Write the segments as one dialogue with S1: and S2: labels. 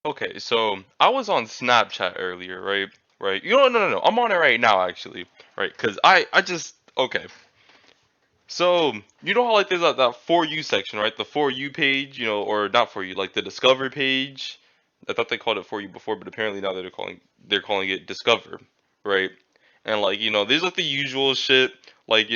S1: Okay, so I was on Snapchat earlier, right? Right. You know, no. I'm on it right now, actually, right? Cause I just okay. So you know how like there's that for you section, right? The for you page, or not for you, like the discover page. I thought they called it for you before, but apparently now they're calling it discover, right? And like there's like the usual shit, like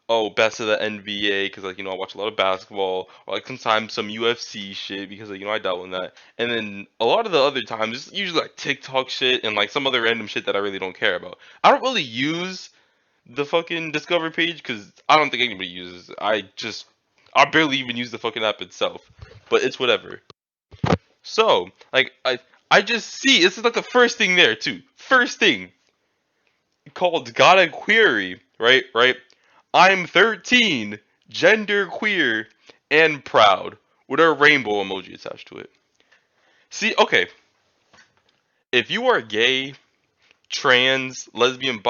S1: oh, best of the NBA because like I watch a lot of basketball, or like sometimes some UFC shit because like I dabble in that. And then a lot of the other times it's usually like TikTok shit and like some other random shit that I really don't care about. I don't really use the fucking Discover page because I don't think anybody uses it. I barely even use the fucking app itself, but it's whatever. So like I just see this is like the first thing there too. First thing called got a query, right? Right. I'm 13, gender queer, and proud with a rainbow emoji attached to it. See, okay, if you are gay, trans, lesbian,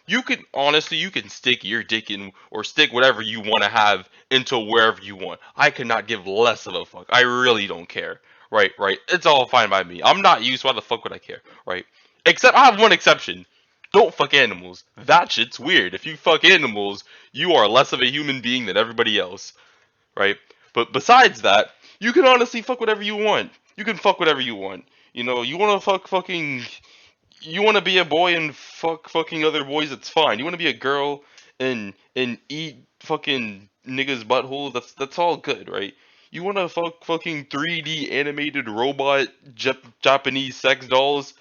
S1: you can honestly you can stick your dick in or stick whatever you want to have into wherever you want. I could not give less of a fuck. I really don't care. Right, right. It's all fine by me. I'm not used. Why the fuck would I care? Right. Except I have one exception. Don't fuck animals. That shit's weird. If you fuck animals, you are less of a human being than everybody else. Right. But besides that, you can honestly fuck whatever you want. You can fuck whatever you want. You want to you want to be a boy and fucking other boys, it's fine. You want to be a girl and eat fucking niggas buttholes, that's all good, right? You want to fucking 3D animated robot Japanese sex dolls,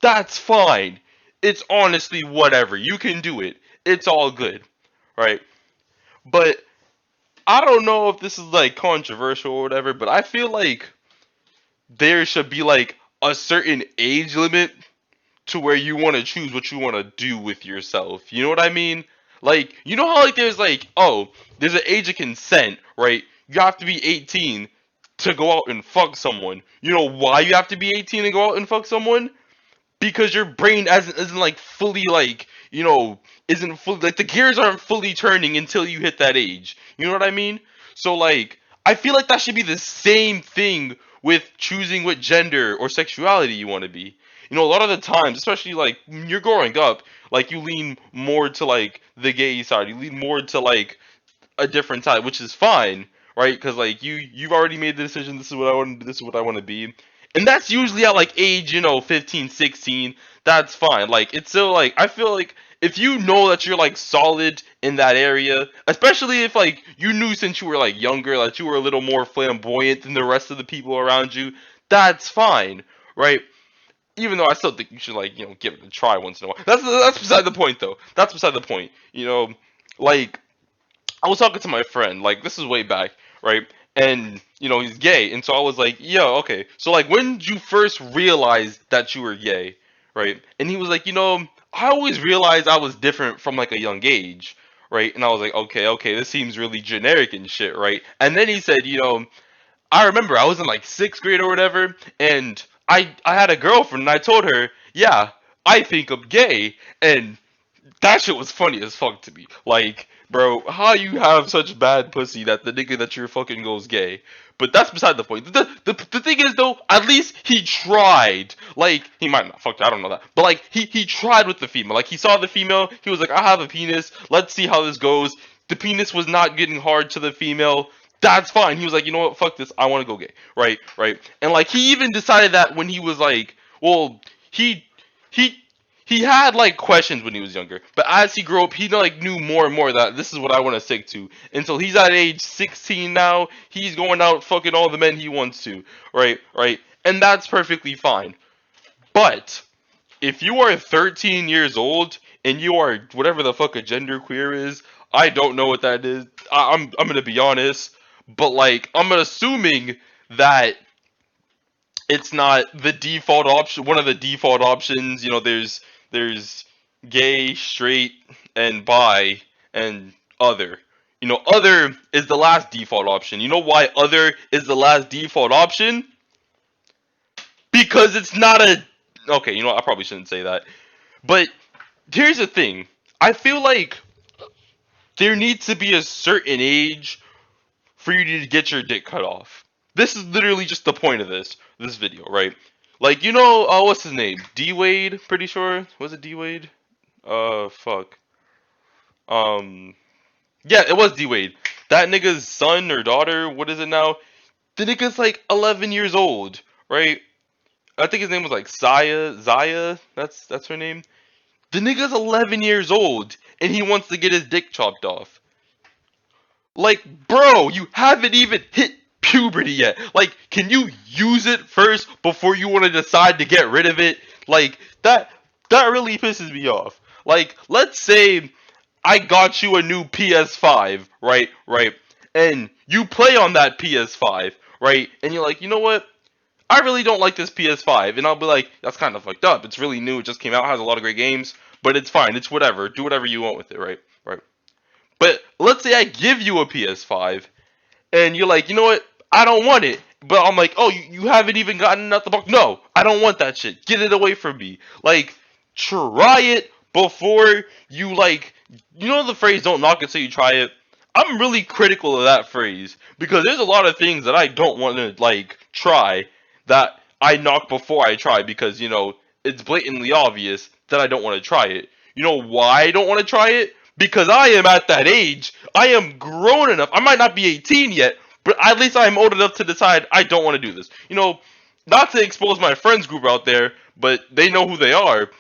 S1: that's fine. It's honestly whatever. You can do it. It's all good, right? But I don't know if this is like controversial or whatever, but I feel like there should be like a certain age limit to where you want to choose what you want to do with yourself. You know what I mean? Like, you know how like there's like, oh, there's an age of consent, right? You have to be 18 to go out and fuck someone. You know why you have to be 18 to go out and fuck someone? Because your brain isn't like fully like, isn't fully like the gears aren't fully turning until you hit that age. You know what I mean? So like I feel like that should be the same thing with choosing what gender or sexuality you want to be. A lot of the times, especially like when you're growing up, like you lean more to like the gay side. You lean more to like a different side, which is fine, right? Because like you've already made the decision. This is what I want. This is what I want to be, and that's usually at like age 15, 16. That's fine. Like it's still like I feel like if you know that you're like solid in that area, especially if like you knew since you were like younger that you were a little more flamboyant than the rest of the people around you, that's fine, right? Even though I still think you should like give it a try once in a while. That's beside the point though. That's beside the point. Like I was talking to my friend, like this is way back, right? And he's gay, and so I was like, "Yo, okay." So like, when did you first realize that you were gay, right? And he was like, I always realized I was different from like a young age, right? And I was like, okay, okay, this seems really generic and shit, right? And then he said, I remember I was in like sixth grade or whatever, and I had a girlfriend, and I told her, yeah, I think I'm gay, and that shit was funny as fuck to me. Like, bro, how you have such bad pussy that the nigga that you're fucking goes gay? But that's beside the point. The thing is though, at least he tried. Like, he might not fuck. I don't know that, but like he tried with the female. Like he saw the female, he was like, I have a penis. Let's see how this goes. The penis was not getting hard to the female. That's fine. He was like, you know what? Fuck this. I want to go gay. Right, right. And like he even decided that when he was like, well, he he he had like questions when he was younger, but as he grew up, he like knew more and more that this is what I want to stick to. And so he's at age 16 now. He's going out fucking all the men he wants to, right? Right, and that's perfectly fine. But if you are 13 years old and you are whatever the fuck a gender queer is, I don't know what that is. I'm gonna be honest, but like I'm assuming that it's not the default option. One of the default options, there's gay, straight, and bi, and other. Other is the last default option. You know why other is the last default option? Because it's not a. Okay, I probably shouldn't say that. But here's the thing. I feel like there needs to be a certain age for you to get your dick cut off. This is literally just the point of this video, right? Like, you know, what's his name? D Wade, pretty sure. Was it D Wade? Fuck. Um, yeah, it was D Wade. That nigga's son or daughter, what is it now? The nigga's like 11 years old, right? I think his name was like Zaya. That's her name. The nigga's 11 years old and he wants to get his dick chopped off. Like, bro, you haven't even hit puberty yet. Like, can you use it first before you want to decide to get rid of it? Like, that really pisses me off. Like, let's say I got you a new PS5, right? Right. And you play on that PS5, right? And you're like, "You know what? I really don't like this PS5." And I'll be like, "That's kind of fucked up. It's really new. It just came out, has a lot of great games, but it's fine. It's whatever. Do whatever you want with it, right?" Right. But let's say I give you a PS5 and you're like, "You know what? I don't want it." But I'm like, "Oh, you haven't even gotten it out the box." No, I don't want that shit. Get it away from me. Like, try it before you like. You know the phrase "don't knock it till you try it." I'm really critical of that phrase because there's a lot of things that I don't want to like try that I knock before I try because it's blatantly obvious that I don't want to try it. You know why I don't want to try it? Because I am at that age. I am grown enough. I might not be 18 yet, but at least I am old enough to decide I don't want to do this. Not to expose my friends group out there, but they know who they are.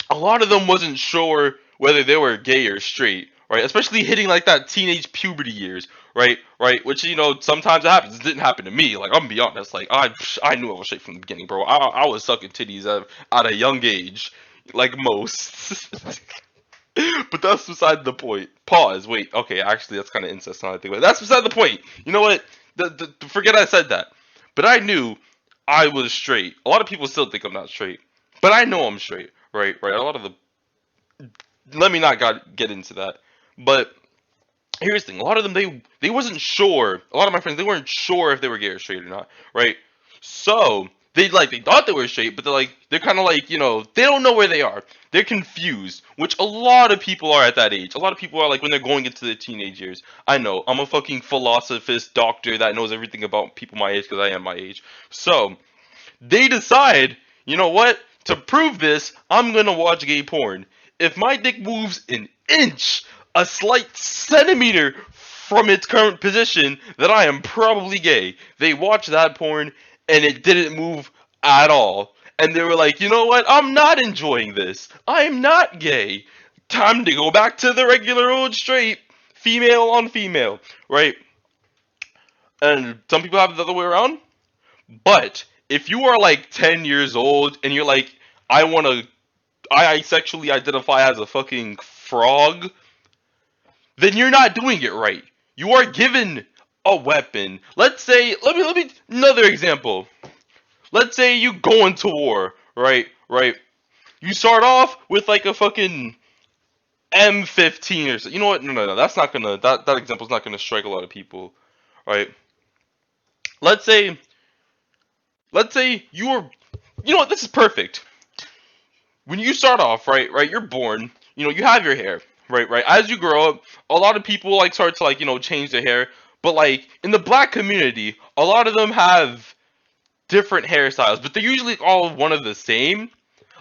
S1: A lot of them wasn't sure whether they were gay or straight, right? Especially hitting like that teenage puberty years, right? Right? Which sometimes it happens. It didn't happen to me. Like I'm gonna be honest. Like I knew I was straight from the beginning, bro. I was sucking titties at a young age, like most. But that's beside the point. Pause. Wait. Okay. Actually, that's kind of incest. Now I think about it. That's beside the point. You know what? Forget I said that. But I knew I was straight. A lot of people still think I'm not straight, but I know I'm straight. Right. Right. A lot of the let me not get into that. But here's the thing: a lot of them they wasn't sure. A lot of my friends they weren't sure if they were gay or straight or not, right? So they thought they were straight, but they're kind of like they don't know where they are. They're confused, which a lot of people are at that age. A lot of people are like when they're going into their teenage years. I know I'm a fucking philosophist doctor that knows everything about people my age because I am my age. So they decide, you know what? To prove this, I'm gonna watch gay porn. If my dick moves an inch, a slight centimeter from its current position, then I am probably gay. They watched that porn and it didn't move at all. And they were like, you know what? I'm not enjoying this. I'm not gay. Time to go back to the regular old straight female on female, right? And some people have it the other way around. But if you are like 10 years old and you're like, I sexually identify as a fucking frog, then you're not doing it right. You are given a weapon. Let's say, let me, another example. Let's say you go into war, right? Right? You start off with like a fucking M15 or so. You know what? No. That example's not gonna strike a lot of people, right? Let's say, let's say you were, you know what? This is perfect. When you start off, right, you're born, you have your hair, right. As you grow up, a lot of people like start to like, change their hair, but like in the black community, a lot of them have different hairstyles, but they're usually all one of the same.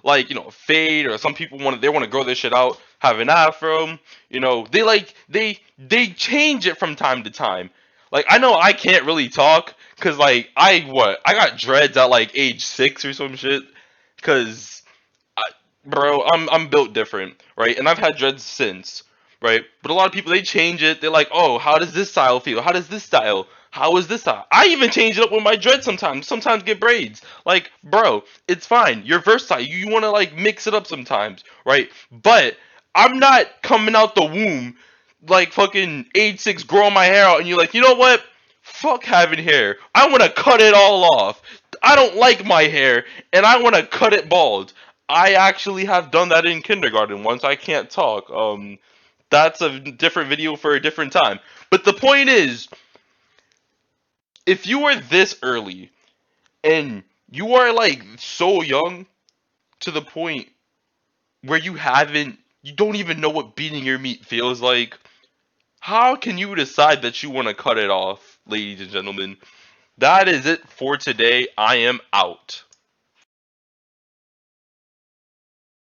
S1: Like, fade, or some people want to grow their shit out, have an afro, they change it from time to time. Like I know I can't really talk cuz like I got dreads at like age 6 or some shit cuz bro, I'm built different, right? And I've had dreads since, right? But a lot of people they change it. They're like, oh, how does this style feel? How does this style? How is this style? I even change it up with my dreads sometimes. Sometimes get braids. Like, bro, it's fine. You're versatile. You want to like mix it up sometimes, right? But I'm not coming out the womb like fucking age 6, growing my hair out, and you're like, you know what? Fuck having hair. I want to cut it all off. I don't like my hair, and I want to cut it bald. I actually have done that in kindergarten once. I can't talk. That's a different video for a different time. But the point is, if you are this early and you are like so young to the point where you don't even know what beating your meat feels like, how can you decide that you want to cut it off, ladies and gentlemen? That is it for today. I am out.